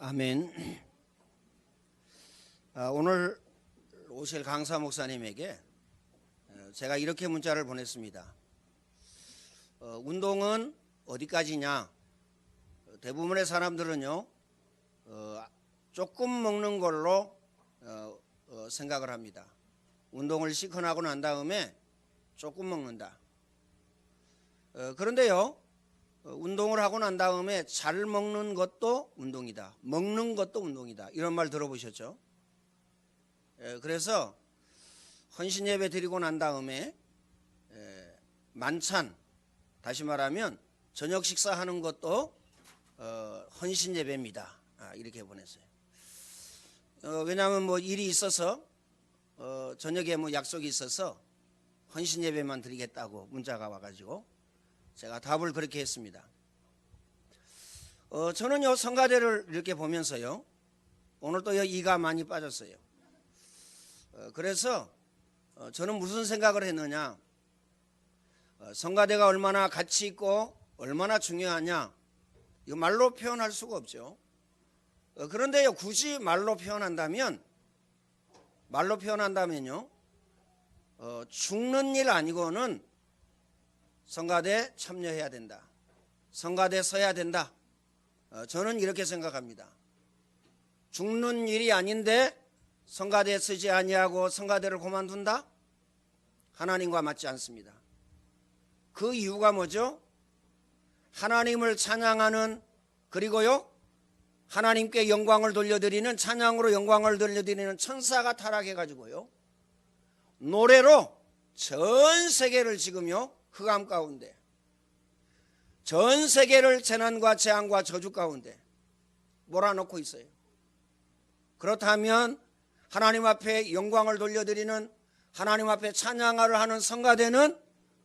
아멘. 오늘 오실 강사 목사님에게 제가 이렇게 문자를 보냈습니다. 운동은 어디까지냐? 대부분의 사람들은요, 조금 먹는 걸로 생각을 합니다. 운동을 실컷 하고 난 다음에 조금 먹는다. 그런데요, 운동을 하고 난 다음에 잘 먹는 것도 운동이다. 먹는 것도 운동이다. 이런 말 들어보셨죠? 그래서 헌신 예배 드리고 난 다음에 만찬, 다시 말하면 저녁 식사하는 것도 헌신 예배입니다. 이렇게 보냈어요. 왜냐하면 뭐 일이 있어서 저녁에 뭐 약속이 있어서 헌신 예배만 드리겠다고 문자가 와가지고 제가 답을 그렇게 했습니다. 저는요, 성가대를 이렇게 보면서요, 오늘 또 이가 많이 빠졌어요. 그래서 저는 무슨 생각을 했느냐, 성가대가 얼마나 가치 있고 얼마나 중요하냐, 이거 말로 표현할 수가 없죠. 그런데요, 굳이 말로 표현한다면요, 죽는 일 아니고는 성가대 참여해야 된다. 성가대 서야 된다. 저는 이렇게 생각합니다. 죽는 일이 아닌데 성가대에 서지 아니하고 성가대를 그만둔다? 하나님과 맞지 않습니다. 그 이유가 뭐죠? 하나님을 찬양하는, 그리고요, 하나님께 영광을 돌려드리는, 찬양으로 영광을 돌려드리는 천사가 타락해가지고요, 노래로 전 세계를 지금요, 흑암 가운데, 전 세계를 재난과 재앙과 저주 가운데 몰아넣고 있어요. 그렇다면 하나님 앞에 영광을 돌려드리는, 하나님 앞에 찬양을 하는 성가대는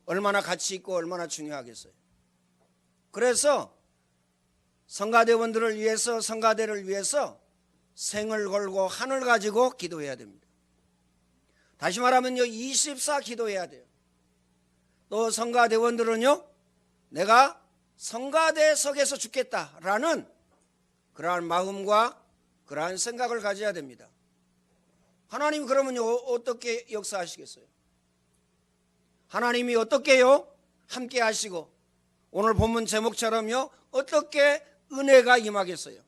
얼마나 가치 있고 얼마나 중요하겠어요. 그래서 성가대원들을 위해서, 성가대를 위해서 생을 걸고 한을 가지고 기도해야 됩니다. 다시 말하면요, 24 기도해야 돼요. 또 성가대원들은요, 내가 성가대석에서 죽겠다라는 그러한 마음과 그러한 생각을 가져야 됩니다. 하나님 그러면요, 어떻게 역사하시겠어요? 하나님이 어떻게요? 함께 하시고 오늘 본문 제목처럼요, 어떻게 은혜가 임하겠어요?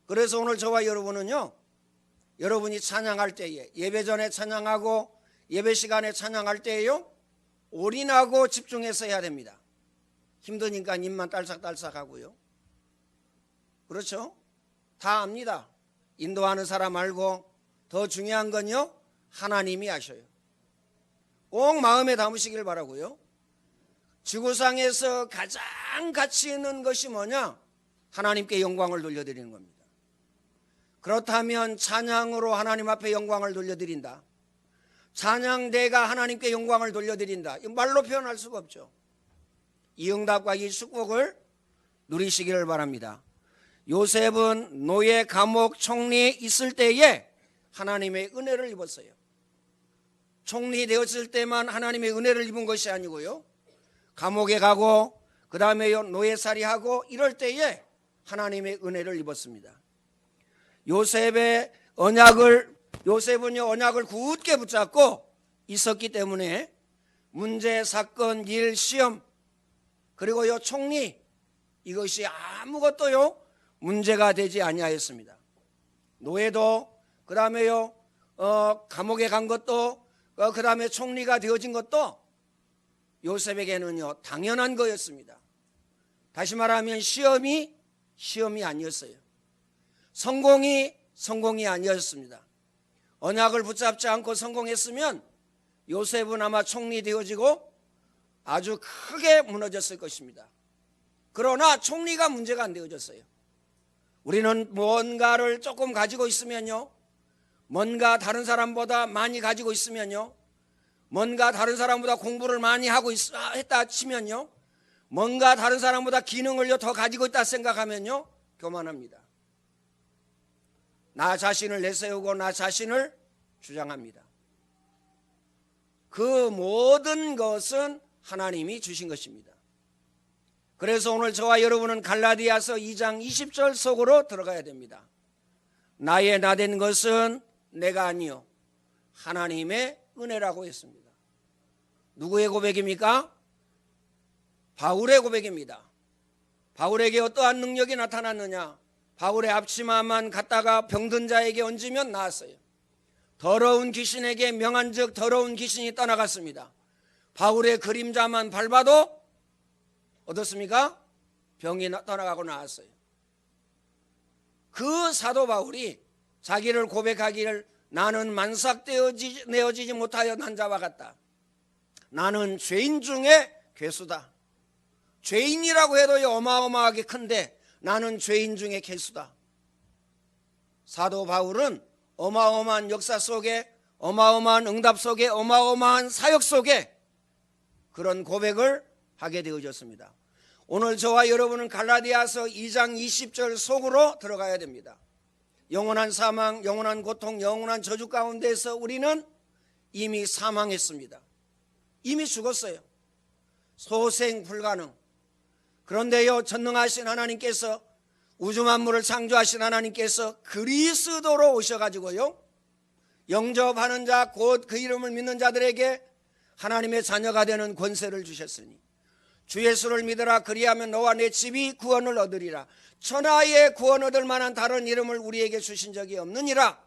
그래서 오늘 저와 여러분은요, 여러분이 찬양할 때에, 예배 전에 찬양하고 예배 시간에 찬양할 때에요, 올인하고 집중해서 해야 됩니다. 힘드니까 입만 딸싹딸싹 하고요. 그렇죠? 다 압니다. 인도하는 사람 말고 더 중요한 건요, 하나님이 하셔요. 꼭 마음에 담으시길 바라고요. 지구상에서 가장 가치 있는 것이 뭐냐? 하나님께 영광을 돌려드리는 겁니다. 그렇다면 찬양으로 하나님 앞에 영광을 돌려드린다. 찬양대가 하나님께 영광을 돌려드린다. 말로 표현할 수가 없죠. 이 응답과 이 축복을 누리시기를 바랍니다. 요셉은 노예, 감옥, 총리 있을 때에 하나님의 은혜를 입었어요. 총리 되었을 때만 하나님의 은혜를 입은 것이 아니고요, 감옥에 가고 그 다음에 노예살이하고 이럴 때에 하나님의 은혜를 입었습니다. 요셉은요, 언약을 굳게 붙잡고 있었기 때문에 문제, 사건, 일, 시험, 그리고요, 총리, 이것이 아무것도요, 문제가 되지 아니하였습니다. 노예도, 그 다음에요, 감옥에 간 것도, 그 다음에 총리가 되어진 것도 요셉에게는요, 당연한 거였습니다. 다시 말하면 시험이 아니었어요. 성공이 아니었습니다. 언약을 붙잡지 않고 성공했으면 요셉은 아마 총리 되어지고 아주 크게 무너졌을 것입니다. 그러나 총리가 문제가 안 되어졌어요. 우리는 뭔가를 조금 가지고 있으면요, 뭔가 다른 사람보다 많이 가지고 있으면요, 뭔가 다른 사람보다 공부를 많이 하고 했다 치면요, 뭔가 다른 사람보다 기능을 더 가지고 있다 생각하면요, 교만합니다. 나 자신을 내세우고 나 자신을 주장합니다. 그 모든 것은 하나님이 주신 것입니다. 그래서 오늘 저와 여러분은 갈라디아서 2장 20절 속으로 들어가야 됩니다. 나의 나된 것은 내가 아니요 하나님의 은혜라고 했습니다. 누구의 고백입니까? 바울의 고백입니다. 바울에게 어떠한 능력이 나타났느냐? 바울의 앞치마만 갖다가 병든 자에게 얹으면 나았어요. 더러운 귀신에게 명한즉 더러운 귀신이 떠나갔습니다. 바울의 그림자만 밟아도 어떻습니까? 병이 떠나가고 나았어요. 그 사도 바울이 자기를 고백하기를 나는 만삭되어지지 못하여 난 자와 같다. 나는 죄인 중에 괴수다. 죄인이라고 해도 어마어마하게 큰데 나는 죄인 중에 괴수다. 사도 바울은 어마어마한 역사 속에, 어마어마한 응답 속에, 어마어마한 사역 속에 그런 고백을 하게 되어졌습니다. 오늘 저와 여러분은 갈라디아서 2장 20절 속으로 들어가야 됩니다. 영원한 사망, 영원한 고통, 영원한 저주 가운데서 우리는 이미 사망했습니다. 이미 죽었어요. 소생 불가능. 그런데요, 전능하신 하나님께서, 우주 만물을 창조하신 하나님께서 그리스도로 오셔가지고요, 영접하는 자 곧 그 이름을 믿는 자들에게 하나님의 자녀가 되는 권세를 주셨으니 주 예수를 믿으라. 그리하면 너와 내 집이 구원을 얻으리라. 천하에 구원 얻을 만한 다른 이름을 우리에게 주신 적이 없느니라.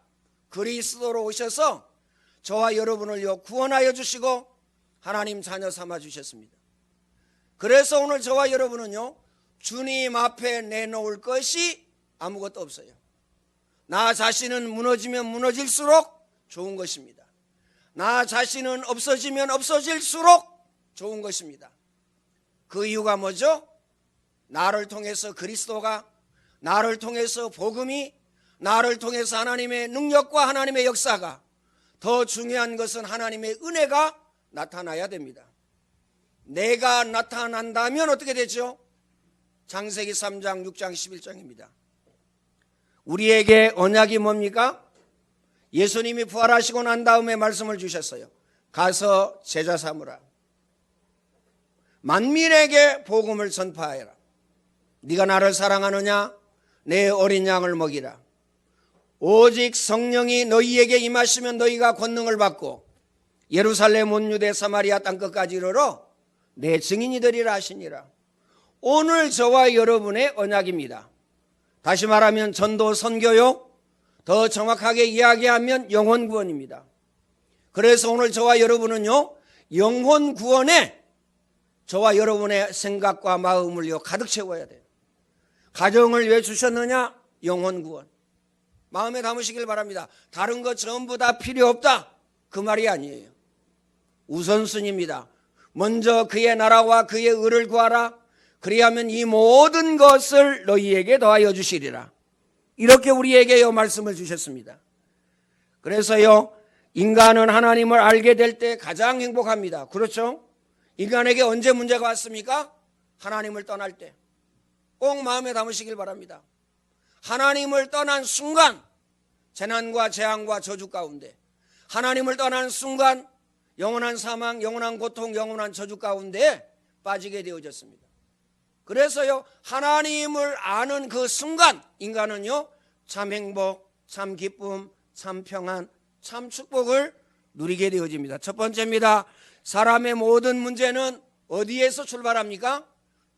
그리스도로 오셔서 저와 여러분을요 구원하여 주시고 하나님 자녀 삼아 주셨습니다. 그래서 오늘 저와 여러분은요 주님 앞에 내놓을 것이 아무것도 없어요. 나 자신은 무너지면 무너질수록 좋은 것입니다. 나 자신은 없어지면 없어질수록 좋은 것입니다. 그 이유가 뭐죠? 나를 통해서 그리스도가, 나를 통해서 복음이, 나를 통해서 하나님의 능력과 하나님의 역사가, 더 중요한 것은 하나님의 은혜가 나타나야 됩니다. 내가 나타난다면 어떻게 되죠? 창세기 3장 6장 11장입니다. 우리에게 언약이 뭡니까? 예수님이 부활하시고 난 다음에 말씀을 주셨어요. 가서 제자 삼으라. 만민에게 복음을 전파하여라. 네가 나를 사랑하느냐? 내 어린 양을 먹이라. 오직 성령이 너희에게 임하시면 너희가 권능을 받고 예루살렘 온 유대 사마리아 땅끝까지 이르러 내 증인이 되리라 하시니라. 오늘 저와 여러분의 언약입니다. 다시 말하면 전도 선교요, 더 정확하게 이야기하면 영혼 구원입니다. 그래서 오늘 저와 여러분은요 영혼 구원에 저와 여러분의 생각과 마음을요 가득 채워야 돼요. 가정을 왜 주셨느냐? 영혼 구원. 마음에 담으시길 바랍니다. 다른 것 전부 다 필요 없다, 그 말이 아니에요. 우선순위입니다. 먼저 그의 나라와 그의 의를 구하라. 그리하면 이 모든 것을 너희에게 더하여 주시리라. 이렇게 우리에게요 말씀을 주셨습니다. 그래서요 인간은 하나님을 알게 될 때 가장 행복합니다. 그렇죠? 인간에게 언제 문제가 왔습니까? 하나님을 떠날 때. 꼭 마음에 담으시길 바랍니다. 하나님을 떠난 순간 재난과 재앙과 저주 가운데, 하나님을 떠난 순간 영원한 사망, 영원한 고통, 영원한 저주 가운데 빠지게 되어졌습니다. 그래서요 하나님을 아는 그 순간 인간은요 참 행복, 참 기쁨, 참 평안, 참 축복을 누리게 되어집니다. 첫 번째입니다. 사람의 모든 문제는 어디에서 출발합니까?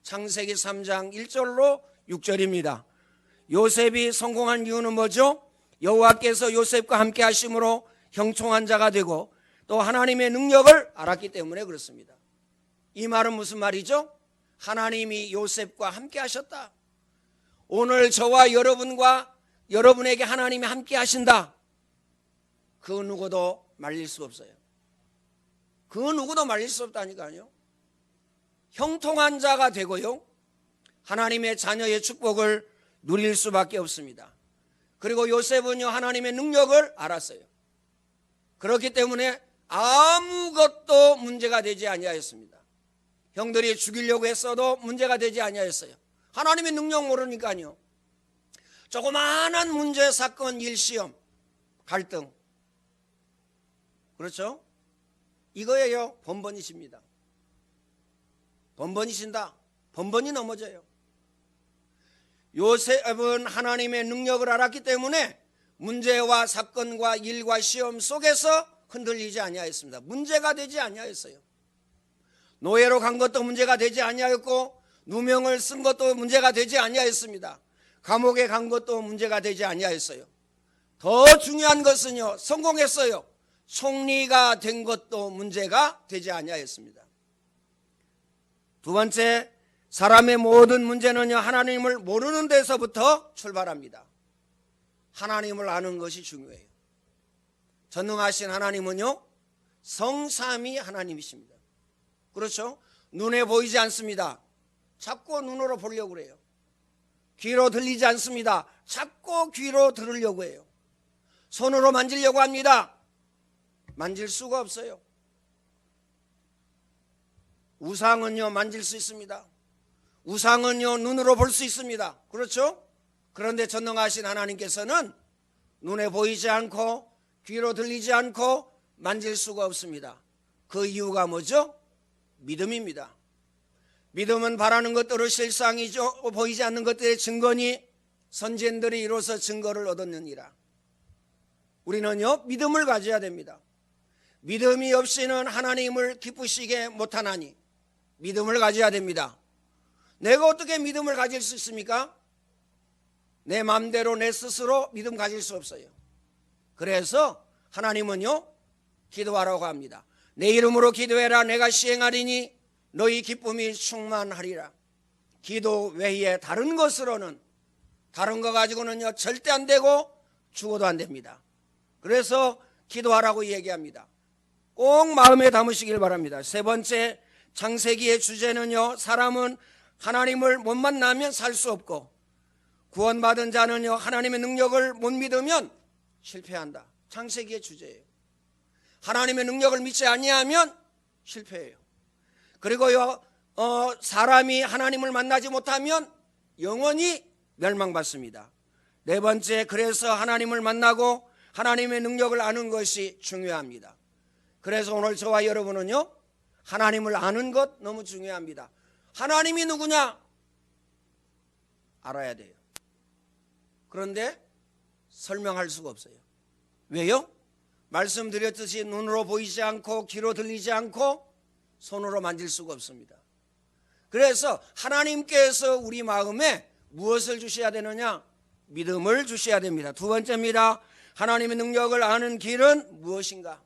창세기 3장 1절로 6절입니다. 요셉이 성공한 이유는 뭐죠? 여호와께서 요셉과 함께 하심으로 형통한 자가 되고 또 하나님의 능력을 알았기 때문에 그렇습니다. 이 말은 무슨 말이죠? 하나님이 요셉과 함께 하셨다. 오늘 저와 여러분과 여러분에게 하나님이 함께 하신다. 그 누구도 말릴 수 없어요. 그 누구도 말릴 수 없다니까요. 형통한 자가 되고요 하나님의 자녀의 축복을 누릴 수밖에 없습니다. 그리고 요셉은요 하나님의 능력을 알았어요. 그렇기 때문에 아무것도 문제가 되지 아니하였습니다. 형들이 죽이려고 했어도 문제가 되지 아니하였어요. 하나님의 능력 모르니까요. 조그마한 문제, 사건, 일, 시험, 갈등, 그렇죠? 이거예요. 번번이십니다. 번번이신다. 번번이 넘어져요. 요셉은 하나님의 능력을 알았기 때문에 문제와 사건과 일과 시험 속에서 흔들리지 아니하였습니다. 문제가 되지 아니하였어요. 노예로 간 것도 문제가 되지 아니하였고 누명을 쓴 것도 문제가 되지 아니하였습니다. 감옥에 간 것도 문제가 되지 아니하였어요. 더 중요한 것은요, 성공했어요. 총리가 된 것도 문제가 되지 아니하였습니다. 두 번째, 사람의 모든 문제는요, 하나님을 모르는 데서부터 출발합니다. 하나님을 아는 것이 중요해요. 전능하신 하나님은요, 성삼위 하나님이십니다. 그렇죠? 눈에 보이지 않습니다. 자꾸 눈으로 보려고 그래요. 귀로 들리지 않습니다. 자꾸 귀로 들으려고 해요. 손으로 만지려고 합니다. 만질 수가 없어요. 우상은요, 만질 수 있습니다. 우상은요, 눈으로 볼 수 있습니다. 그렇죠? 그런데 전능하신 하나님께서는 눈에 보이지 않고 귀로 들리지 않고 만질 수가 없습니다. 그 이유가 뭐죠? 믿음입니다. 믿음은 바라는 것들의 실상이죠. 보이지 않는 것들의 증거니 선지자들이 이로써 증거를 얻었느니라. 우리는요, 믿음을 가져야 됩니다. 믿음이 없이는 하나님을 기쁘시게 못하나니 믿음을 가져야 됩니다. 내가 어떻게 믿음을 가질 수 있습니까? 내 마음대로 내 스스로 믿음 가질 수 없어요. 그래서 하나님은요, 기도하라고 합니다. 내 이름으로 기도해라. 내가 시행하리니 너희 기쁨이 충만하리라. 기도 외에 다른 것으로는, 다른 거 가지고는요, 절대 안 되고 죽어도 안 됩니다. 그래서 기도하라고 얘기합니다. 꼭 마음에 담으시길 바랍니다. 세 번째, 창세기의 주제는요, 사람은 하나님을 못 만나면 살 수 없고 구원받은 자는요, 하나님의 능력을 못 믿으면 실패한다. 창세기의 주제예요. 하나님의 능력을 믿지 아니하면 실패해요. 그리고요, 사람이 하나님을 만나지 못하면 영원히 멸망받습니다. 네 번째, 그래서 하나님을 만나고 하나님의 능력을 아는 것이 중요합니다. 그래서 오늘 저와 여러분은요, 하나님을 아는 것 너무 중요합니다. 하나님이 누구냐? 알아야 돼요. 그런데 설명할 수가 없어요. 왜요? 말씀드렸듯이 눈으로 보이지 않고 귀로 들리지 않고 손으로 만질 수가 없습니다. 그래서 하나님께서 우리 마음에 무엇을 주셔야 되느냐? 믿음을 주셔야 됩니다. 두 번째입니다. 하나님의 능력을 아는 길은 무엇인가?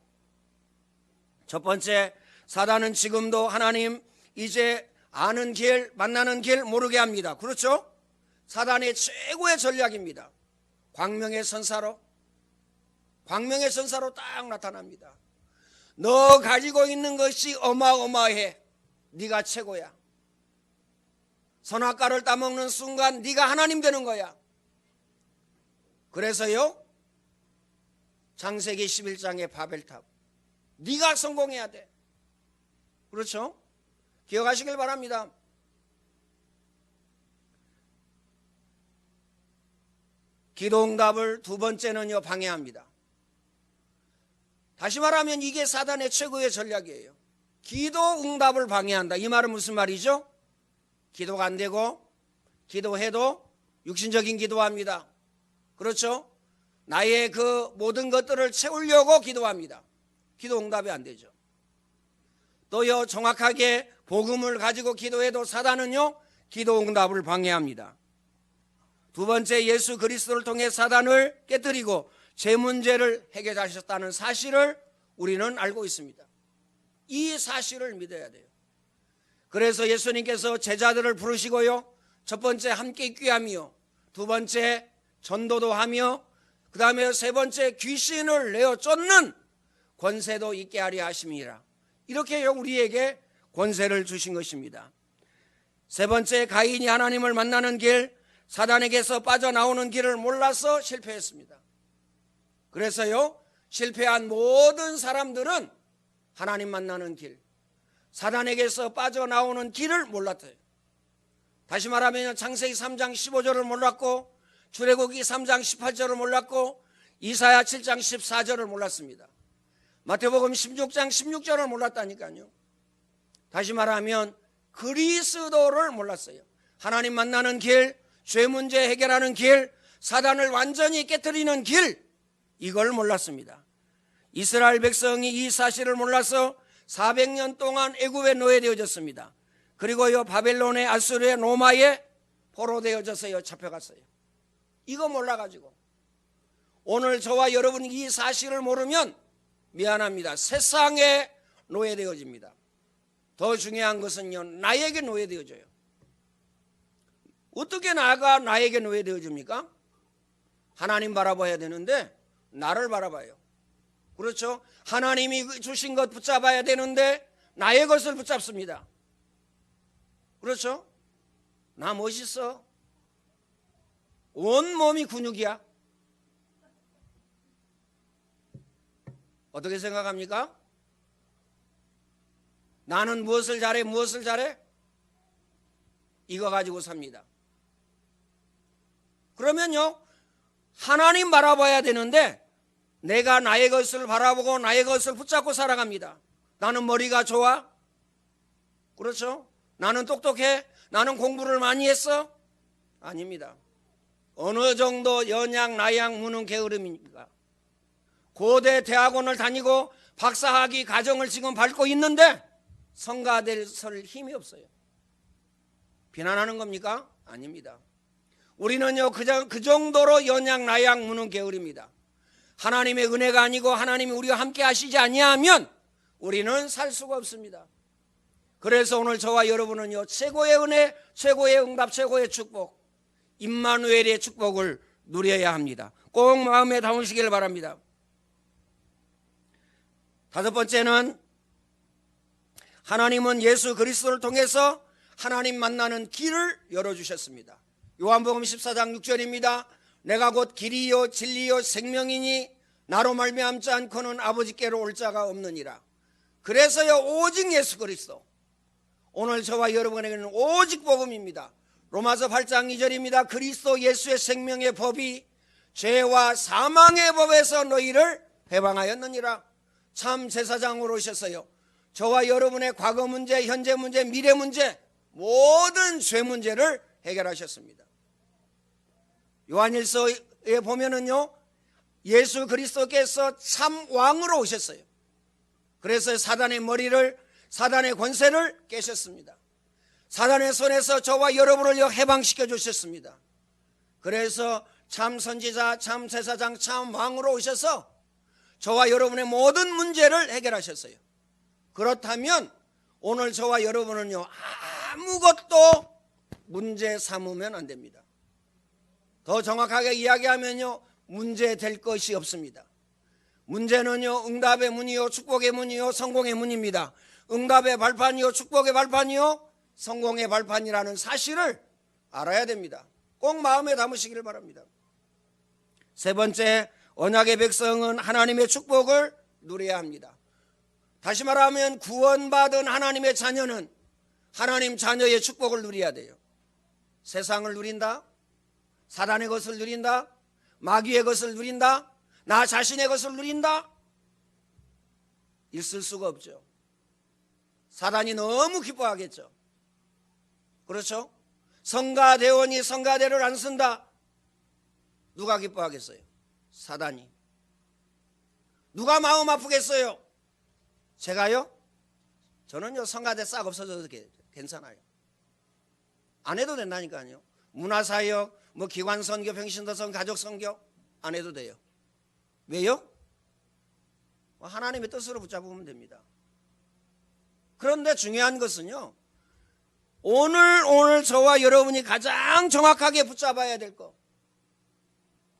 첫 번째, 사단은 지금도 하나님 이제 아는 길, 만나는 길 모르게 합니다. 그렇죠? 사단의 최고의 전략입니다. 광명의 선사로 딱 나타납니다. 너 가지고 있는 것이 어마어마해. 네가 최고야. 선악과를 따먹는 순간 네가 하나님 되는 거야. 그래서요, 창세기 11장의 바벨탑, 네가 성공해야 돼. 그렇죠? 기억하시길 바랍니다. 기도응답을 두 번째는요, 방해합니다. 다시 말하면 이게 사단의 최고의 전략이에요. 기도응답을 방해한다. 이 말은 무슨 말이죠? 기도가 안 되고 기도해도 육신적인 기도합니다. 그렇죠? 나의 그 모든 것들을 채우려고 기도합니다. 기도응답이 안 되죠. 또요, 정확하게 복음을 가지고 기도해도 사단은요, 기도응답을 방해합니다. 두 번째, 예수 그리스도를 통해 사단을 깨뜨리고 제 문제를 해결하셨다는 사실을 우리는 알고 있습니다. 이 사실을 믿어야 돼요. 그래서 예수님께서 제자들을 부르시고요, 첫 번째 함께 있게 하며, 두 번째 전도도 하며, 그 다음에 세 번째 귀신을 내어 쫓는 권세도 있게 하려 하심이라. 이렇게 우리에게 권세를 주신 것입니다. 세 번째, 가인이 하나님을 만나는 길, 사단에게서 빠져나오는 길을 몰라서 실패했습니다. 그래서요, 실패한 모든 사람들은 하나님 만나는 길, 사단에게서 빠져나오는 길을 몰랐어요. 다시 말하면 창세기 3장 15절을 몰랐고, 출애굽기 3장 18절을 몰랐고, 이사야 7장 14절을 몰랐습니다. 마태복음 16장 16절을 몰랐다니까요. 다시 말하면 그리스도를 몰랐어요. 하나님 만나는 길, 죄 문제 해결하는 길, 사단을 완전히 깨뜨리는 길, 이걸 몰랐습니다. 이스라엘 백성이 이 사실을 몰라서 400년 동안 애굽에 노예되어졌습니다. 그리고요 바벨론의 아수르의 로마에 포로되어져서요 잡혀갔어요. 이거 몰라가지고 오늘 저와 여러분이 이 사실을 모르면 미안합니다. 세상에 노예되어집니다. 더 중요한 것은요 나에게 노예되어져요. 어떻게 나가 나에게 노예되어집니까? 하나님 바라봐야 되는데 나를 바라봐요. 그렇죠? 하나님이 주신 것 붙잡아야 되는데 나의 것을 붙잡습니다. 그렇죠? 나 멋있어. 온몸이 근육이야. 어떻게 생각합니까? 나는 무엇을 잘해? 무엇을 잘해? 이거 가지고 삽니다. 그러면요 하나님 바라봐야 되는데 내가 나의 것을 바라보고 나의 것을 붙잡고 살아갑니다. 나는 머리가 좋아? 그렇죠? 나는 똑똑해? 나는 공부를 많이 했어? 아닙니다. 어느 정도 연양, 나양, 무능 게으름입니까? 고대 대학원을 다니고 박사학위 과정을 지금 밟고 있는데 성가될 힘이 없어요. 비난하는 겁니까? 아닙니다. 우리는요 그 정도로 연양, 나양, 무능 게으릅니다. 하나님의 은혜가 아니고 하나님이 우리와 함께 하시지 아니하면 우리는 살 수가 없습니다. 그래서 오늘 저와 여러분은요 최고의 은혜, 최고의 응답, 최고의 축복, 임마누엘의 축복을 누려야 합니다. 꼭 마음에 담으시길 바랍니다. 다섯 번째는 하나님은 예수 그리스도를 통해서 하나님 만나는 길을 열어주셨습니다. 요한복음 14장 6절입니다. 내가 곧 길이요 진리요 생명이니 나로 말미암지 않고는 아버지께로 올 자가 없느니라. 그래서요 오직 예수 그리스도. 오늘 저와 여러분에게는 오직 복음입니다. 로마서 8장 2절입니다. 그리스도 예수의 생명의 법이 죄와 사망의 법에서 너희를 해방하였느니라. 참 제사장으로 오셨어요. 저와 여러분의 과거 문제, 현재 문제, 미래 문제, 모든 죄 문제를 해결하셨습니다. 요한일서에 보면은요 예수 그리스도께서 참 왕으로 오셨어요. 그래서 사단의 머리를, 사단의 권세를 깨셨습니다. 사단의 손에서 저와 여러분을 해방시켜 주셨습니다. 그래서 참 선지자, 참 제사장, 참 왕으로 오셔서 저와 여러분의 모든 문제를 해결하셨어요. 그렇다면 오늘 저와 여러분은요 아무것도 문제 삼으면 안 됩니다. 더 정확하게 이야기하면요 문제 될 것이 없습니다. 문제는요 응답의 문이요 축복의 문이요 성공의 문입니다. 응답의 발판이요 축복의 발판이요 성공의 발판이라는 사실을 알아야 됩니다. 꼭 마음에 담으시기를 바랍니다. 세 번째, 언약의 백성은 하나님의 축복을 누려야 합니다. 다시 말하면 구원받은 하나님의 자녀는 하나님 자녀의 축복을 누려야 돼요. 세상을 누린다? 사단의 것을 누린다? 마귀의 것을 누린다? 나 자신의 것을 누린다? 있을 수가 없죠. 사단이 너무 기뻐하겠죠. 그렇죠? 성가대원이 성가대를 안 쓴다. 누가 기뻐하겠어요? 사단이. 누가 마음 아프겠어요? 제가요? 저는요 성가대 싹 없어져도 괜찮아요. 안 해도 된다니까요. 문화사역, 기관선교, 평신도선, 가족선교 안 해도 돼요. 왜요? 하나님의 뜻으로 붙잡으면 됩니다. 그런데 중요한 것은요 오늘 저와 여러분이 가장 정확하게 붙잡아야 될 것,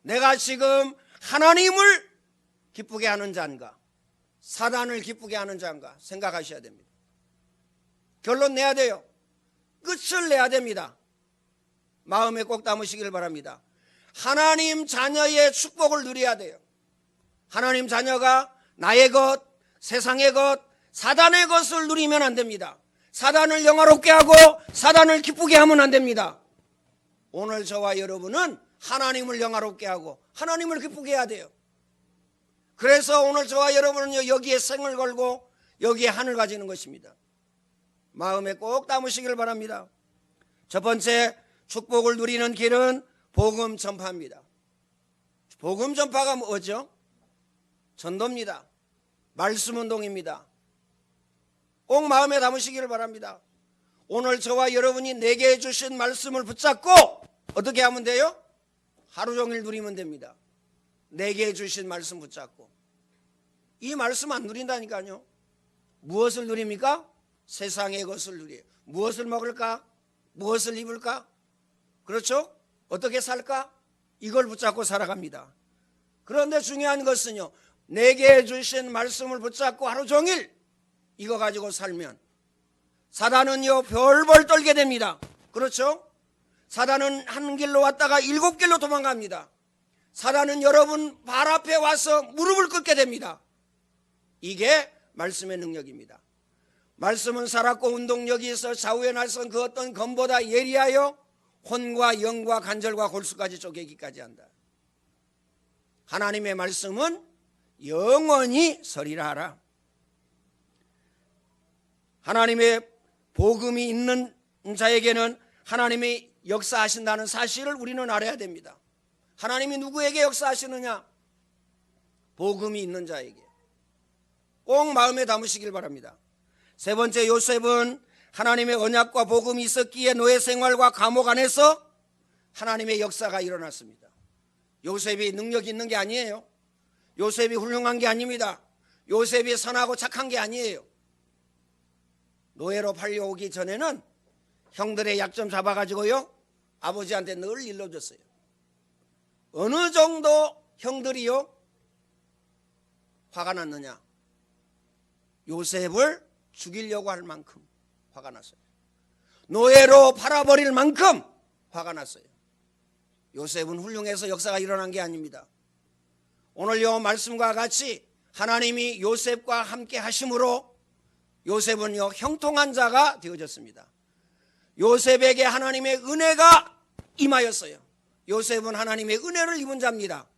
내가 지금 하나님을 기쁘게 하는 자인가 사단을 기쁘게 하는 자인가 생각하셔야 됩니다. 결론 내야 돼요. 끝을 내야 됩니다. 마음에 꼭 담으시길 바랍니다. 하나님 자녀의 축복을 누려야 돼요. 하나님 자녀가 나의 것, 세상의 것, 사단의 것을 누리면 안 됩니다. 사단을 영화롭게 하고 사단을 기쁘게 하면 안 됩니다. 오늘 저와 여러분은 하나님을 영화롭게 하고 하나님을 기쁘게 해야 돼요. 그래서 오늘 저와 여러분은 여기에 생을 걸고 여기에 한을 가지는 것입니다. 마음에 꼭 담으시길 바랍니다. 첫 번째, 축복을 누리는 길은 복음 전파입니다. 복음 전파가 뭐죠? 전도입니다. 말씀 운동입니다. 꼭 마음에 담으시기를 바랍니다. 오늘 저와 여러분이 내게 주신 말씀을 붙잡고 어떻게 하면 돼요? 하루 종일 누리면 됩니다. 내게 주신 말씀 붙잡고. 이 말씀 안 누린다니까요. 무엇을 누립니까? 세상의 것을 누려요. 무엇을 먹을까? 무엇을 입을까? 그렇죠? 어떻게 살까? 이걸 붙잡고 살아갑니다. 그런데 중요한 것은요, 내게 주신 말씀을 붙잡고 하루 종일 이거 가지고 살면 사단은요 별벌 떨게 됩니다. 그렇죠? 사단은 한 길로 왔다가 7길로 도망갑니다. 사단은 여러분 발 앞에 와서 무릎을 꿇게 됩니다. 이게 말씀의 능력입니다. 말씀은 살았고 운동력이 있어 좌우에 날선 그 어떤 검보다 예리하여 혼과 영과 관절과 골수까지 쪼개기까지 한다. 하나님의 말씀은 영원히 서리라 하라. 하나님의 복음이 있는 자에게는 하나님이 역사하신다는 사실을 우리는 알아야 됩니다. 하나님이 누구에게 역사하시느냐? 복음이 있는 자에게. 꼭 마음에 담으시길 바랍니다. 세 번째, 요셉은 하나님의 언약과 복음이 있었기에 노예 생활과 감옥 안에서 하나님의 역사가 일어났습니다. 요셉이 능력이 있는 게 아니에요. 요셉이 훌륭한 게 아닙니다. 요셉이 선하고 착한 게 아니에요. 노예로 팔려오기 전에는 형들의 약점 잡아가지고요 아버지한테 늘 일러줬어요. 어느 정도 형들이요 화가 났느냐? 요셉을 죽이려고 할 만큼 화가 났어요. 노예로 팔아버릴 만큼 화가 났어요. 요셉은 훌륭해서 역사가 일어난 게 아닙니다. 오늘 요 말씀과 같이 하나님이 요셉과 함께 하심으로 요셉은요 형통한 자가 되어졌습니다. 요셉에게 하나님의 은혜가 임하였어요. 요셉은 하나님의 은혜를 입은 자입니다.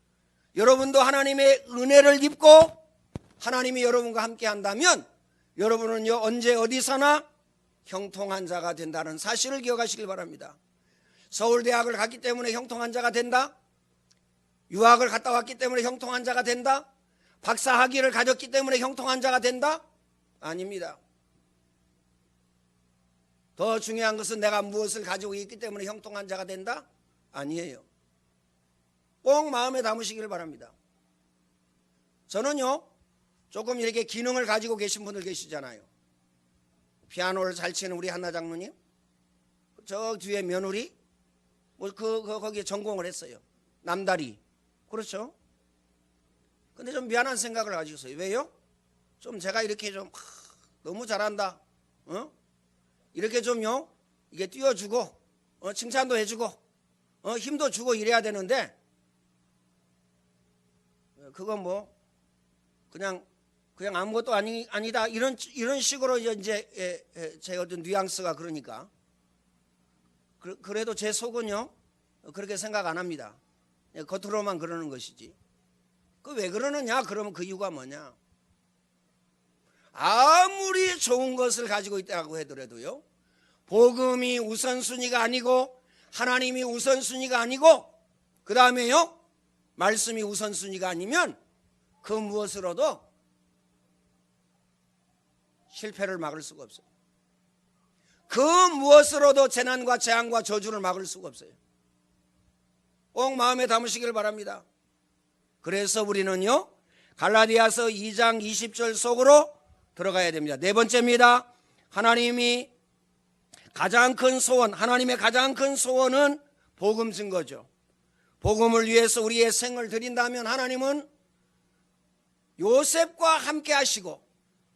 여러분도 하나님의 은혜를 입고 하나님이 여러분과 함께 한다면 여러분은요 언제 어디서나 형통한 자가 된다는 사실을 기억하시길 바랍니다. 서울대학을 갔기 때문에 형통한 자가 된다? 유학을 갔다 왔기 때문에 형통한 자가 된다? 박사학위를 가졌기 때문에 형통한 자가 된다? 아닙니다. 더 중요한 것은 내가 무엇을 가지고 있기 때문에 형통한 자가 된다? 아니에요. 꼭 마음에 담으시기를 바랍니다. 저는요 조금 이렇게 기능을 가지고 계신 분들 계시잖아요. 피아노를 잘 치는 우리 한나 장로님, 저 뒤에 며느리, 거기에 전공을 했어요. 남다리. 그렇죠? 근데 좀 미안한 생각을 가지고 있어요. 왜요? 좀 제가 이렇게 좀 너무 잘한다, 이렇게 좀요 이게 띄워주고 칭찬도 해주고 힘도 주고 이래야 되는데 그건 뭐 그냥 아무것도 아니다 이런 식으로 이제 제 어떤 뉘앙스가 그러니까 그래도 제 속은요 그렇게 생각 안 합니다. 겉으로만 그러는 것이지. 그 왜 그러느냐? 그러면 그 이유가 뭐냐? 아무리 좋은 것을 가지고 있다고 하더라도요 복음이 우선순위가 아니고 하나님이 우선순위가 아니고 그 다음에요 말씀이 우선순위가 아니면 그 무엇으로도 실패를 막을 수가 없어요. 그 무엇으로도 재난과 재앙과 저주를 막을 수가 없어요. 꼭 마음에 담으시길 바랍니다. 그래서 우리는요 갈라디아서 2장 20절 속으로 들어가야 됩니다. 네 번째입니다. 하나님의 가장 큰 소원은 복음 증거죠. 복음을 위해서 우리의 생을 드린다면 하나님은 요셉과 함께 하시고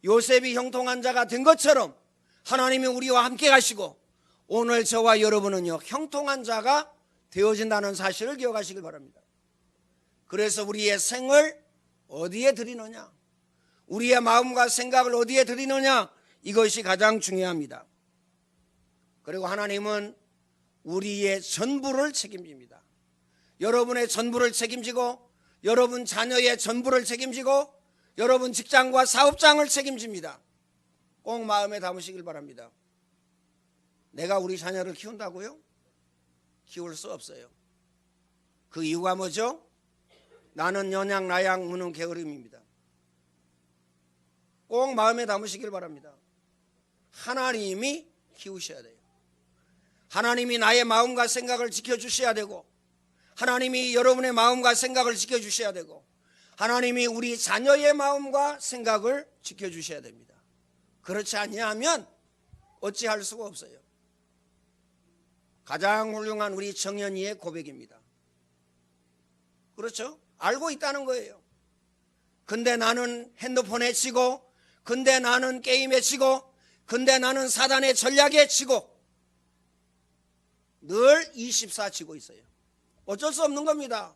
요셉이 형통한 자가 된 것처럼 하나님이 우리와 함께 가시고 오늘 저와 여러분은요 형통한 자가 되어진다는 사실을 기억하시길 바랍니다. 그래서 우리의 생을 어디에 드리느냐, 우리의 마음과 생각을 어디에 드리느냐, 이것이 가장 중요합니다. 그리고 하나님은 우리의 전부를 책임집니다. 여러분의 전부를 책임지고 여러분 자녀의 전부를 책임지고 여러분 직장과 사업장을 책임집니다. 꼭 마음에 담으시길 바랍니다. 내가 우리 자녀를 키운다고요? 키울 수 없어요. 그 이유가 뭐죠? 나는 연양 나양 무는 게으름입니다. 꼭 마음에 담으시길 바랍니다. 하나님이 키우셔야 돼요. 하나님이 나의 마음과 생각을 지켜주셔야 되고, 하나님이 여러분의 마음과 생각을 지켜주셔야 되고, 하나님이 우리 자녀의 마음과 생각을 지켜주셔야 됩니다. 그렇지 아니하면 어찌할 수가 없어요. 가장 훌륭한 우리 정연이의 고백입니다. 그렇죠? 알고 있다는 거예요. 근데 나는 핸드폰에 치고, 근데 나는 게임에 치고, 근데 나는 사단의 전략에 치고 늘 24 치고 있어요. 어쩔 수 없는 겁니다.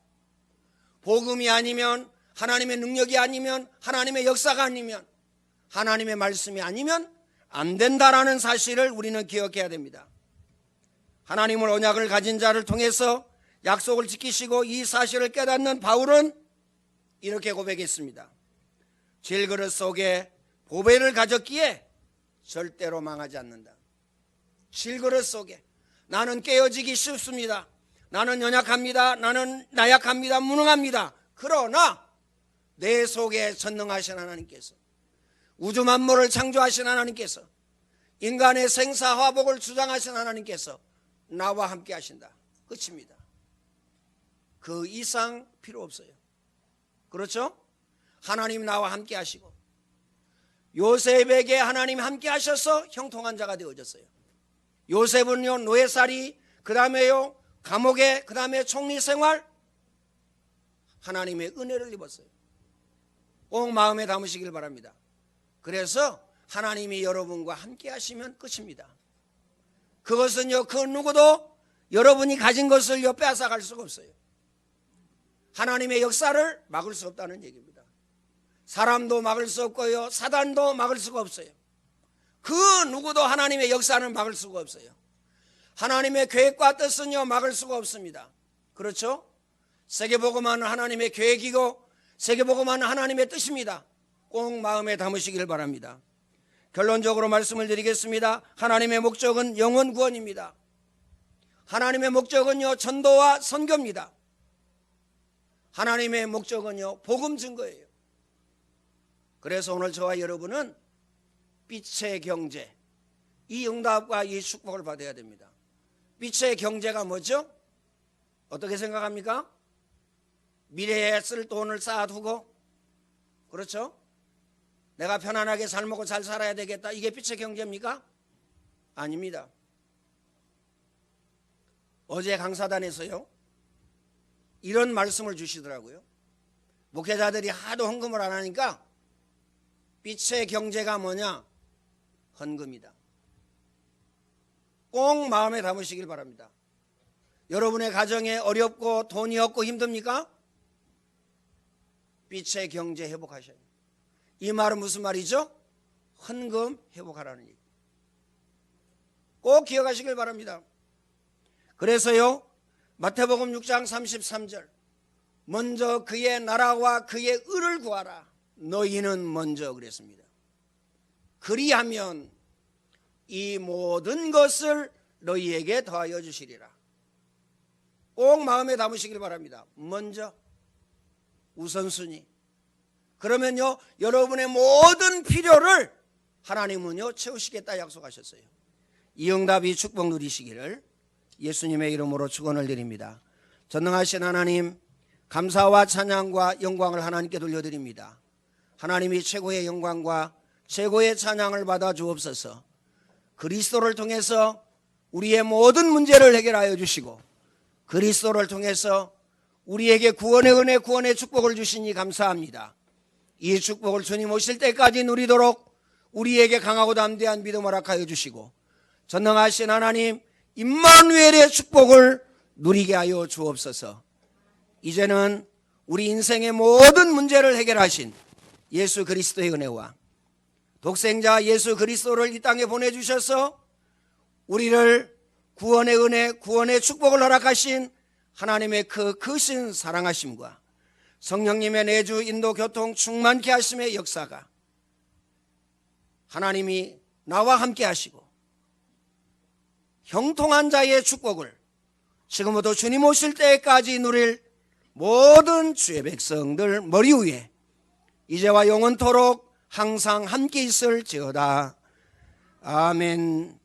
복음이 아니면, 하나님의 능력이 아니면, 하나님의 역사가 아니면, 하나님의 말씀이 아니면 안 된다라는 사실을 우리는 기억해야 됩니다. 하나님을 언약을 가진 자를 통해서 약속을 지키시고 이 사실을 깨닫는 바울은 이렇게 고백했습니다. 질그릇 속에 보배를 가졌기에 절대로 망하지 않는다. 질그릇 속에 나는 깨어지기 쉽습니다. 나는 연약합니다. 나는 나약합니다. 무능합니다. 그러나 내 속에 전능하신 하나님께서, 우주 만물을 창조하신 하나님께서, 인간의 생사화복을 주장하신 하나님께서 나와 함께 하신다. 끝입니다. 그 이상 필요 없어요. 그렇죠? 하나님 나와 함께 하시고, 요셉에게 하나님 함께 하셔서 형통한 자가 되어졌어요. 요셉은요, 노예살이, 그 다음에요, 감옥에, 그 다음에 총리 생활, 하나님의 은혜를 입었어요. 꼭 마음에 담으시길 바랍니다. 그래서 하나님이 여러분과 함께 하시면 끝입니다. 그것은요, 그 누구도 여러분이 가진 것을요 빼앗아갈 수가 없어요. 하나님의 역사를 막을 수 없다는 얘기입니다. 사람도 막을 수 없고요, 사단도 막을 수가 없어요. 그 누구도 하나님의 역사는 막을 수가 없어요. 하나님의 계획과 뜻은요 막을 수가 없습니다. 그렇죠? 세계복음화는 하나님의 계획이고 세계복음화는 하나님의 뜻입니다. 꼭 마음에 담으시길 바랍니다. 결론적으로 말씀을 드리겠습니다. 하나님의 목적은 영혼 구원입니다. 하나님의 목적은요 전도와 선교입니다. 하나님의 목적은요 복음 증거예요. 그래서 오늘 저와 여러분은 빛의 경제, 이 응답과 이 축복을 받아야 됩니다. 빛의 경제가 뭐죠? 어떻게 생각합니까? 미래에 쓸 돈을 쌓아두고, 그렇죠? 내가 편안하게 잘 먹고 잘 살아야 되겠다, 이게 빛의 경제입니까? 아닙니다. 어제 강사단에서요 이런 말씀을 주시더라고요. 목회자들이 하도 헌금을 안 하니까 빛의 경제가 뭐냐? 헌금이다. 꼭 마음에 담으시길 바랍니다. 여러분의 가정에 어렵고 돈이 없고 힘듭니까? 빛의 경제 회복하셔야 돼요. 이 말은 무슨 말이죠? 헌금 회복하라는 얘기. 꼭 기억하시길 바랍니다. 그래서요 마태복음 6장 33절, 먼저 그의 나라와 그의 의를 구하라. 너희는 먼저 그랬습니다. 그리하면 이 모든 것을 너희에게 더하여 주시리라. 꼭 마음에 담으시길 바랍니다. 먼저, 우선순위. 그러면요 여러분의 모든 필요를 하나님은요 채우시겠다 약속하셨어요. 이 응답이 축복 누리시기를 예수님의 이름으로 축원을 드립니다. 전능하신 하나님, 감사와 찬양과 영광을 하나님께 돌려드립니다. 하나님이 최고의 영광과 최고의 찬양을 받아 주옵소서. 그리스도를 통해서 우리의 모든 문제를 해결하여 주시고, 그리스도를 통해서 우리에게 구원의 은혜, 구원의 축복을 주시니 감사합니다. 이 축복을 주님 오실 때까지 누리도록 우리에게 강하고 담대한 믿음을 허락하여 주시고, 전능하신 하나님 임마누엘의 축복을 누리게 하여 주옵소서. 이제는 우리 인생의 모든 문제를 해결하신 예수 그리스도의 은혜와 독생자 예수 그리스도를 이 땅에 보내주셔서 우리를 구원의 은혜, 구원의 축복을 허락하신 하나님의 그 크신 사랑하심과 성령님의 내주 인도 교통 충만케 하심의 역사가 하나님이 나와 함께 하시고 형통한 자의 축복을 지금부터 주님 오실 때까지 누릴 모든 주의 백성들 머리 위에 이제와 영원토록 항상 함께 있을지어다. 아멘.